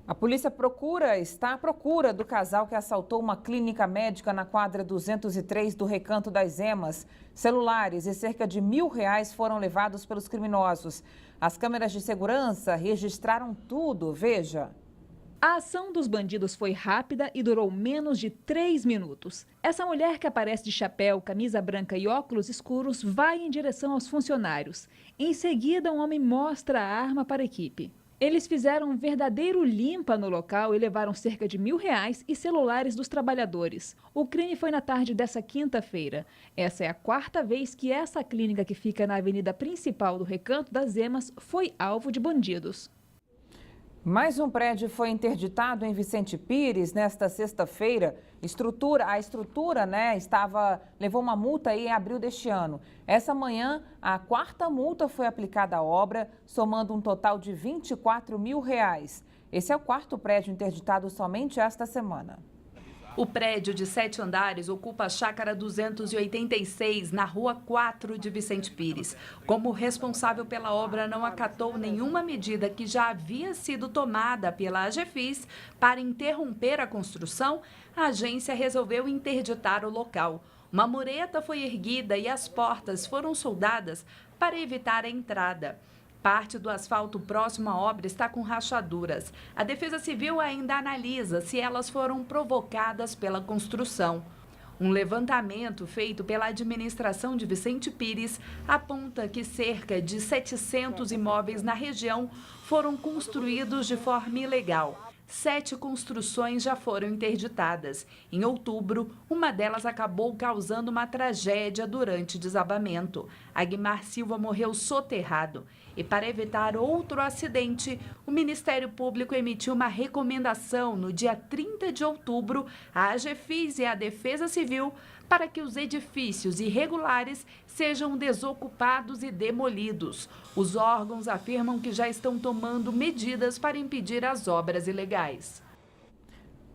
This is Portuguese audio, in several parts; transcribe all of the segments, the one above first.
A polícia está à procura do casal que assaltou uma clínica médica na quadra 203 do Recanto das Emas. Celulares e cerca de R$ 1.000 foram levados pelos criminosos. As câmeras de segurança registraram tudo, veja. A ação dos bandidos foi rápida e durou menos de 3 minutos. Essa mulher que aparece de chapéu, camisa branca e óculos escuros vai em direção aos funcionários. Em seguida, um homem mostra a arma para a equipe. Eles fizeram um verdadeiro limpa no local e levaram cerca de R$ 1.000 e celulares dos trabalhadores. O crime foi na tarde dessa quinta-feira. Essa é a 4ª vez que essa clínica, que fica na avenida principal do Recanto das Emas, foi alvo de bandidos. Mais um prédio foi interditado em Vicente Pires nesta sexta-feira. A estrutura, levou uma multa em abril deste ano. Essa manhã, a 4ª multa foi aplicada à obra, somando um total de R$ 24.000. Esse é o 4º prédio interditado somente esta semana. O prédio de 7 andares ocupa a chácara 286, na rua 4 de Vicente Pires. Como responsável pela obra não acatou nenhuma medida que já havia sido tomada pela AGFIS para interromper a construção, a agência resolveu interditar o local. Uma mureta foi erguida e as portas foram soldadas para evitar a entrada. Parte do asfalto próximo à obra está com rachaduras. A Defesa Civil ainda analisa se elas foram provocadas pela construção. Um levantamento feito pela administração de Vicente Pires aponta que cerca de 700 imóveis na região foram construídos de forma ilegal. 7 construções já foram interditadas. Em outubro, uma delas acabou causando uma tragédia durante desabamento. Aguimar Silva morreu soterrado. E para evitar outro acidente, o Ministério Público emitiu uma recomendação no dia 30 de outubro à AGFIS e à Defesa Civil para que os edifícios irregulares sejam desocupados e demolidos. Os órgãos afirmam que já estão tomando medidas para impedir as obras ilegais.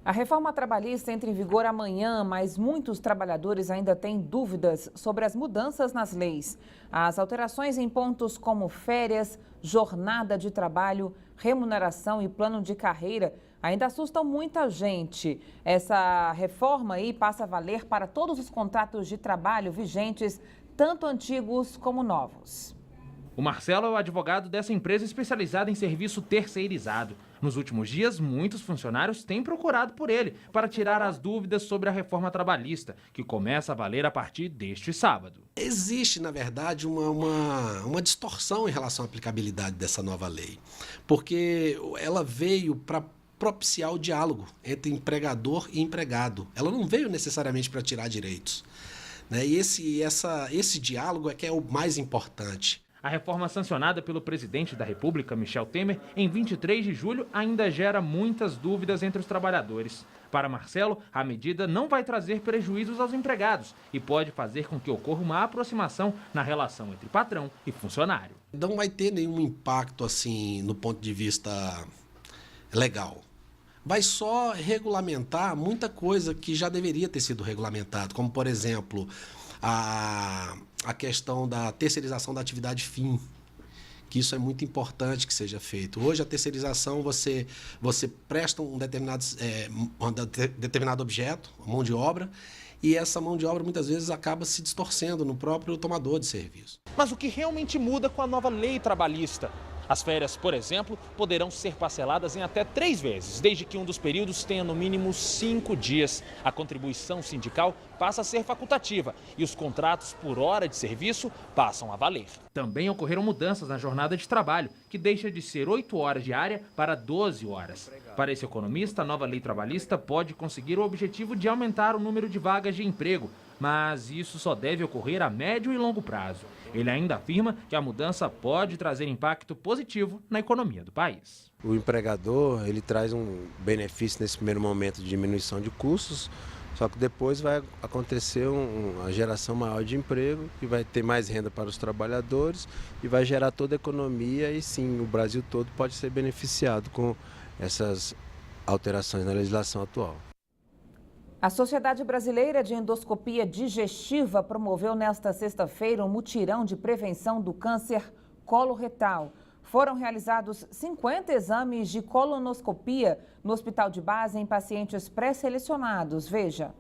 A reforma trabalhista entra em vigor amanhã, mas muitos trabalhadores ainda têm dúvidas sobre as mudanças nas leis. As alterações em pontos como férias, jornada de trabalho, remuneração e plano de carreira ainda assustam muita gente. Essa reforma aí passa a valer para todos os contratos de trabalho vigentes, tanto antigos como novos. O Marcelo é o advogado dessa empresa especializada em serviço terceirizado. Nos últimos dias, muitos funcionários têm procurado por ele para tirar as dúvidas sobre a reforma trabalhista, que começa a valer a partir deste sábado. Existe, na verdade, uma distorção em relação à aplicabilidade dessa nova lei, porque ela veio para propiciar o diálogo entre empregador e empregado. Ela não veio necessariamente para tirar direitos, né? E esse diálogo é que é o mais importante. A reforma sancionada pelo presidente da República, Michel Temer, em 23 de julho, ainda gera muitas dúvidas entre os trabalhadores. Para Marcelo, a medida não vai trazer prejuízos aos empregados e pode fazer com que ocorra uma aproximação na relação entre patrão e funcionário. Não vai ter nenhum impacto assim no ponto de vista legal. Vai só regulamentar muita coisa que já deveria ter sido regulamentado, como, por exemplo, a questão da terceirização da atividade fim, que isso é muito importante que seja feito. Hoje, a terceirização, você presta um determinado objeto, mão de obra, e essa mão de obra muitas vezes acaba se distorcendo no próprio tomador de serviço. Mas o que realmente muda com a nova lei trabalhista? As férias, por exemplo, poderão ser parceladas em até 3 vezes, desde que um dos períodos tenha no mínimo 5 dias. A contribuição sindical passa a ser facultativa e os contratos por hora de serviço passam a valer. Também ocorreram mudanças na jornada de trabalho, que deixa de ser 8 horas diária para 12 horas. Para esse economista, a nova lei trabalhista pode conseguir o objetivo de aumentar o número de vagas de emprego, mas isso só deve ocorrer a médio e longo prazo. Ele ainda afirma que a mudança pode trazer impacto positivo na economia do país. O empregador, ele traz um benefício nesse primeiro momento de diminuição de custos, só que depois vai acontecer uma geração maior de emprego e vai ter mais renda para os trabalhadores e vai gerar toda a economia e sim, o Brasil todo pode ser beneficiado com essas alterações na legislação atual. A Sociedade Brasileira de Endoscopia Digestiva promoveu nesta sexta-feira um mutirão de prevenção do câncer coloretal. Foram realizados 50 exames de colonoscopia no Hospital de Base em pacientes pré-selecionados. Veja.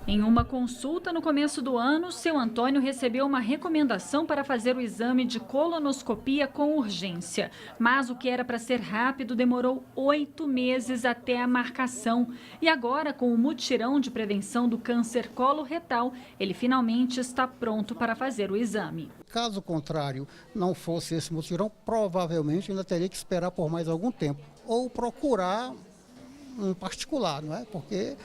Em uma consulta no começo do ano, seu Antônio recebeu uma recomendação para fazer o exame de colonoscopia com urgência. Mas o que era para ser rápido demorou 8 meses até a marcação. E agora, com o mutirão de prevenção do câncer coloretal, ele finalmente está pronto para fazer o exame. Caso contrário, não fosse esse mutirão, provavelmente ainda teria que esperar por mais algum tempo. Ou procurar um particular, não é? Porque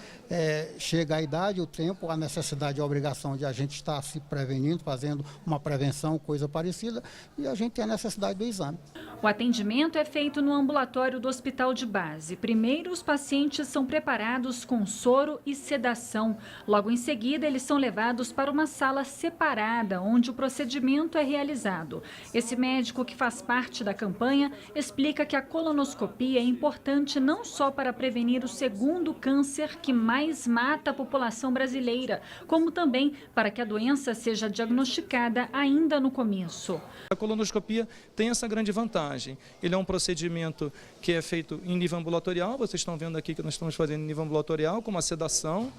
chega a idade, o tempo, a necessidade e a obrigação de a gente estar se prevenindo, fazendo uma prevenção, coisa parecida, e a gente tem a necessidade do exame. O atendimento é feito no ambulatório do Hospital de Base. Primeiro, os pacientes são preparados com soro e sedação. Logo em seguida, eles são levados para uma sala separada, onde o procedimento é realizado. Esse médico, que faz parte da campanha, explica que a colonoscopia é importante não só para prevenir o segundo câncer que mais mata a população brasileira, como também para que a doença seja diagnosticada ainda no começo. A colonoscopia tem essa grande vantagem. Ele é um procedimento que é feito em nível ambulatorial. Vocês estão vendo aqui que nós estamos fazendo em nível ambulatorial, com uma sedação.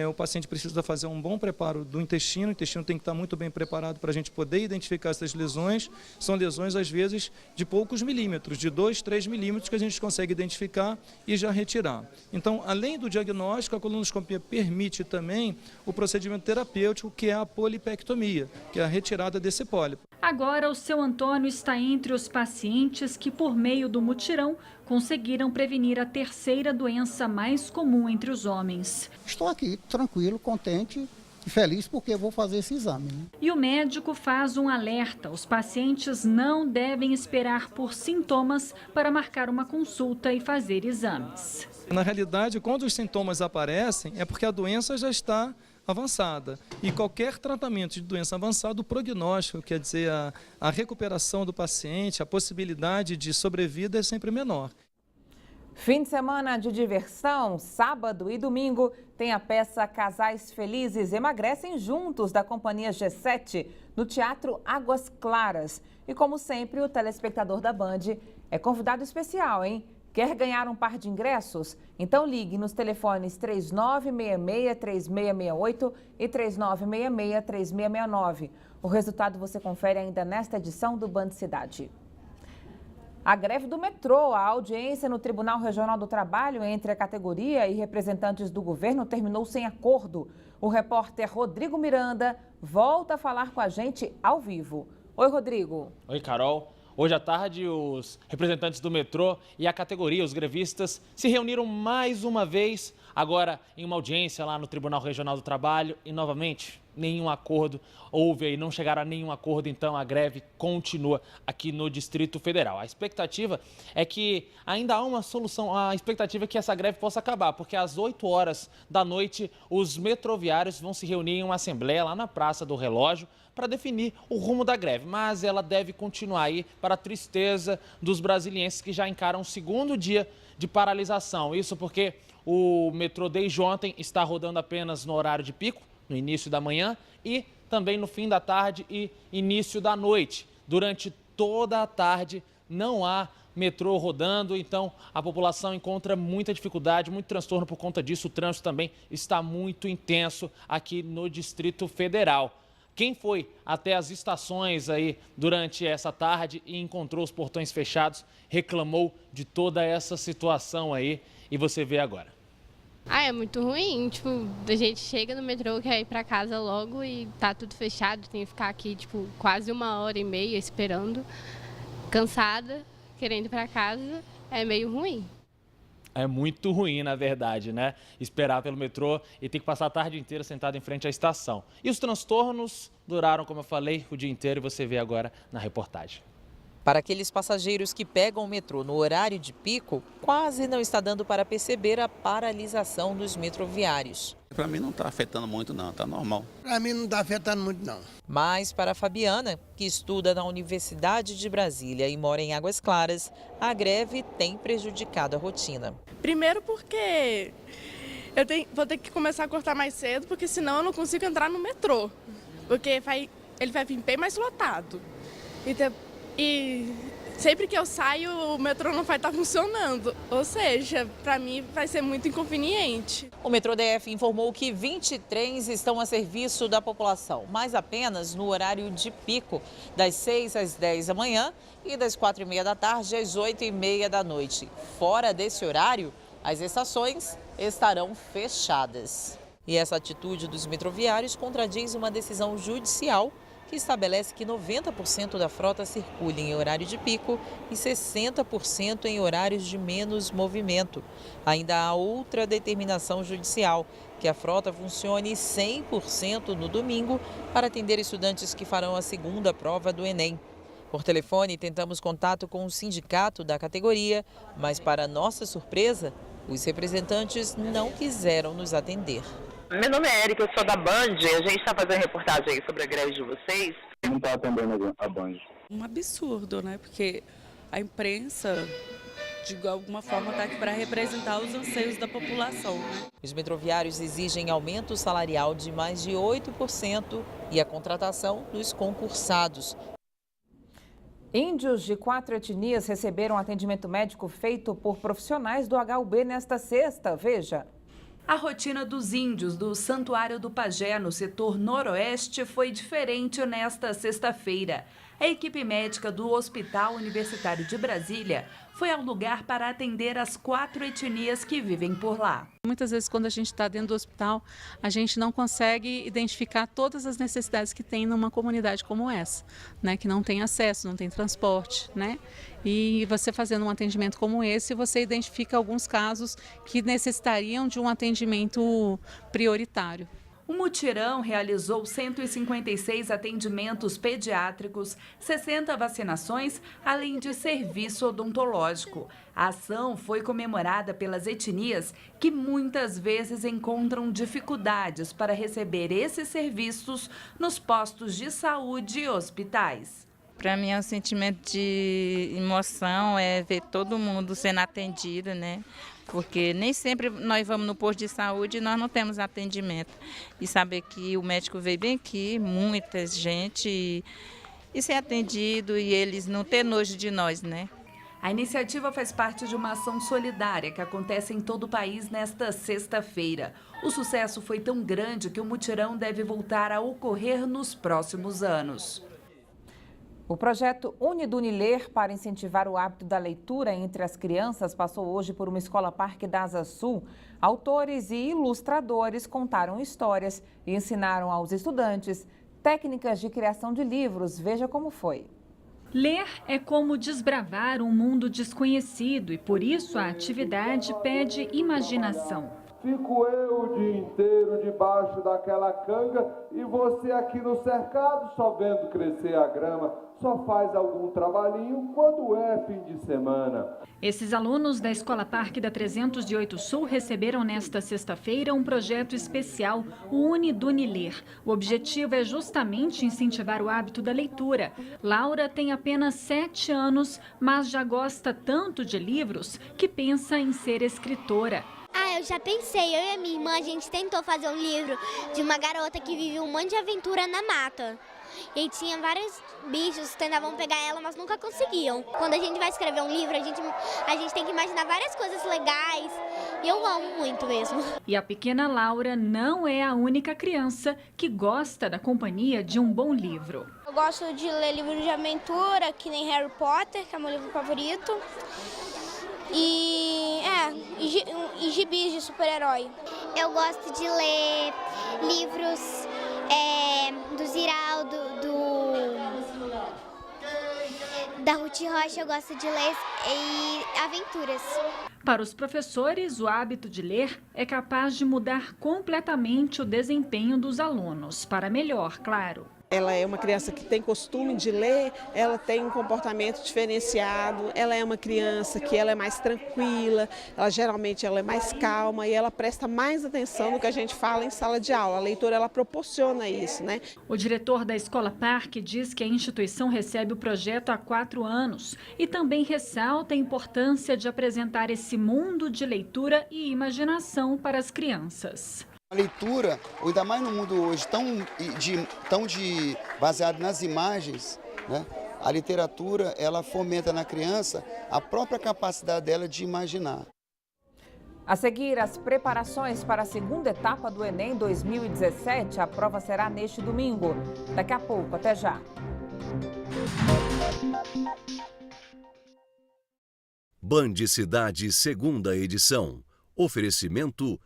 O paciente precisa fazer um bom preparo do intestino. O intestino tem que estar muito bem preparado para a gente poder identificar essas lesões. São lesões, às vezes, de poucos milímetros, de 2, 3 milímetros, que a gente consegue identificar e já retirar. Então, além do diagnóstico, a colonoscopia permite também o procedimento terapêutico, que é a polipectomia, que é a retirada desse pólipo. Agora, o seu Antônio está entre os pacientes que, por meio do mutirão, conseguiram prevenir a terceira doença mais comum entre os homens. Estou aqui tranquilo, contente e feliz porque eu vou fazer esse exame, né? E o médico faz um alerta: os pacientes não devem esperar por sintomas para marcar uma consulta e fazer exames. Na realidade, quando os sintomas aparecem, é porque a doença já está avançada. E qualquer tratamento de doença avançada, o prognóstico, quer dizer, a recuperação do paciente, a possibilidade de sobrevida é sempre menor. Fim de semana de diversão, sábado e domingo, tem a peça Casais Felizes Emagrecem Juntos, da companhia G7, no Teatro Águas Claras. E como sempre, o telespectador da Band é convidado especial, hein? Quer ganhar um par de ingressos? Então ligue nos telefones 3966-3668 e 3966-3669. O resultado você confere ainda nesta edição do Band Cidade. A greve do metrô, a audiência no Tribunal Regional do Trabalho entre a categoria e representantes do governo terminou sem acordo. O repórter Rodrigo Miranda volta a falar com a gente ao vivo. Oi, Rodrigo. Oi, Carol. Hoje à tarde, os representantes do metrô e a categoria, os grevistas, se reuniram mais uma vez, agora em uma audiência lá no Tribunal Regional do Trabalho, e novamente nenhum acordo houve aí, não chegaram a nenhum acordo, então a greve continua aqui no Distrito Federal. A expectativa é que ainda há uma solução, a expectativa é que essa greve possa acabar, porque às 8 horas da noite os metroviários vão se reunir em uma assembleia lá na Praça do Relógio para definir o rumo da greve, mas ela deve continuar aí para a tristeza dos brasilienses que já encaram o segundo dia de paralisação. Isso porque o metrô desde ontem está rodando apenas no horário de pico, no início da manhã e também no fim da tarde e início da noite. Durante toda a tarde não há metrô rodando, então a população encontra muita dificuldade, muito transtorno por conta disso. O trânsito também está muito intenso aqui no Distrito Federal. Quem foi até as estações aí durante essa tarde e encontrou os portões fechados, reclamou de toda essa situação aí e você vê agora. É muito ruim, tipo, a gente chega no metrô, quer ir pra casa logo e tá tudo fechado, tem que ficar aqui, tipo, quase 1h30 esperando, cansada, querendo ir pra casa, é meio ruim. É muito ruim, na verdade, né? Esperar pelo metrô e ter que passar a tarde inteira sentado em frente à estação. E os transtornos duraram, como eu falei, o dia inteiro e você vê agora na reportagem. Para aqueles passageiros que pegam o metrô no horário de pico, quase não está dando para perceber a paralisação dos metroviários. Para mim não está afetando muito não, está normal. Para mim não está afetando muito não. Mas para a Fabiana, que estuda na Universidade de Brasília e mora em Águas Claras, a greve tem prejudicado a rotina. Primeiro porque vou ter que começar a cortar mais cedo, porque senão eu não consigo entrar no metrô. Porque ele vai vir bem mais lotado. E Sempre que eu saio, o metrô não vai estar funcionando. Ou seja, para mim vai ser muito inconveniente. O metrô DF informou que 20 trens estão a serviço da população, mas apenas no horário de pico, das 6 às 10 da manhã e das 4h30 da tarde às 8h30 da noite. Fora desse horário, as estações estarão fechadas. E essa atitude dos metroviários contradiz uma decisão judicial que estabelece que 90% da frota circule em horário de pico e 60% em horários de menos movimento. Ainda há outra determinação judicial, que a frota funcione 100% no domingo para atender estudantes que farão a segunda prova do Enem. Por telefone, tentamos contato com o sindicato da categoria, mas, para nossa surpresa, os representantes não quiseram nos atender. Meu nome é Érica, eu sou da Band. A gente está fazendo reportagem aí sobre a greve de vocês. Não está atendendo a Band. Um absurdo, né? Porque a imprensa, de alguma forma, está aqui para representar os anseios da população, né? Os metroviários exigem aumento salarial de mais de 8% e a contratação dos concursados. Índios de 4 etnias receberam atendimento médico feito por profissionais do HUB nesta sexta. Veja. A rotina dos índios do Santuário do Pajé, no setor noroeste, foi diferente nesta sexta-feira. A equipe médica do Hospital Universitário de Brasília foi ao lugar para atender as 4 etnias que vivem por lá. Muitas vezes, quando a gente está dentro do hospital, a gente não consegue identificar todas as necessidades que tem numa comunidade como essa, né? Que não tem acesso, não tem transporte, né? E você fazendo um atendimento como esse, você identifica alguns casos que necessitariam de um atendimento prioritário. O mutirão realizou 156 atendimentos pediátricos, 60 vacinações, além de serviço odontológico. A ação foi comemorada pelas etnias que muitas vezes encontram dificuldades para receber esses serviços nos postos de saúde e hospitais. Para mim é um sentimento de emoção, é ver todo mundo sendo atendido, né? Porque nem sempre nós vamos no posto de saúde e nós não temos atendimento. E saber que o médico veio bem aqui, muita gente, e ser atendido e eles não ter nojo de nós, né? A iniciativa faz parte de uma ação solidária que acontece em todo o país nesta sexta-feira. O sucesso foi tão grande que o mutirão deve voltar a ocorrer nos próximos anos. O projeto Uniduniler para incentivar o hábito da leitura entre as crianças passou hoje por uma escola-parque da Asa Sul. Autores e ilustradores contaram histórias e ensinaram aos estudantes técnicas de criação de livros. Veja como foi. Ler é como desbravar um mundo desconhecido e, por isso, a atividade pede imaginação. Fico eu o dia inteiro debaixo daquela canga e você aqui no cercado só vendo crescer a grama. Só faz algum trabalhinho quando é fim de semana. Esses alunos da Escola Parque da 308 Sul receberam nesta sexta-feira um projeto especial, o Uniduniler. O objetivo é justamente incentivar o hábito da leitura. Laura tem apenas 7 anos, mas já gosta tanto de livros que pensa em ser escritora. Eu já pensei, eu e a minha irmã, a gente tentou fazer um livro de uma garota que vive um monte de aventura na mata. E aí tinha vários bichos que tentavam pegar ela, mas nunca conseguiam. Quando a gente vai escrever um livro, a gente tem que imaginar várias coisas legais. E eu amo muito mesmo. E a pequena Laura não é a única criança que gosta da companhia de um bom livro. Eu gosto de ler livros de aventura, que nem Harry Potter, que é meu livro favorito. E gibis de super-herói. Eu gosto de ler livros do Ziraldo, da Ruth Rocha, eu gosto de ler e aventuras. Para os professores, o hábito de ler é capaz de mudar completamente o desempenho dos alunos, para melhor, claro. Ela é uma criança que tem costume de ler, ela tem um comportamento diferenciado, ela é uma criança que ela é mais tranquila, geralmente ela é mais calma e ela presta mais atenção no que a gente fala em sala de aula. A leitura ela proporciona isso, né? O diretor da Escola Parque diz que a instituição recebe o projeto há 4 anos e também ressalta a importância de apresentar esse mundo de leitura e imaginação para as crianças. A leitura, ainda mais no mundo hoje tão baseado nas imagens, né? A literatura, ela fomenta na criança a própria capacidade dela de imaginar. A seguir, as preparações para a segunda etapa do Enem 2017. A prova será neste domingo. Daqui a pouco, até já. Band Cidade, segunda edição. Oferecimento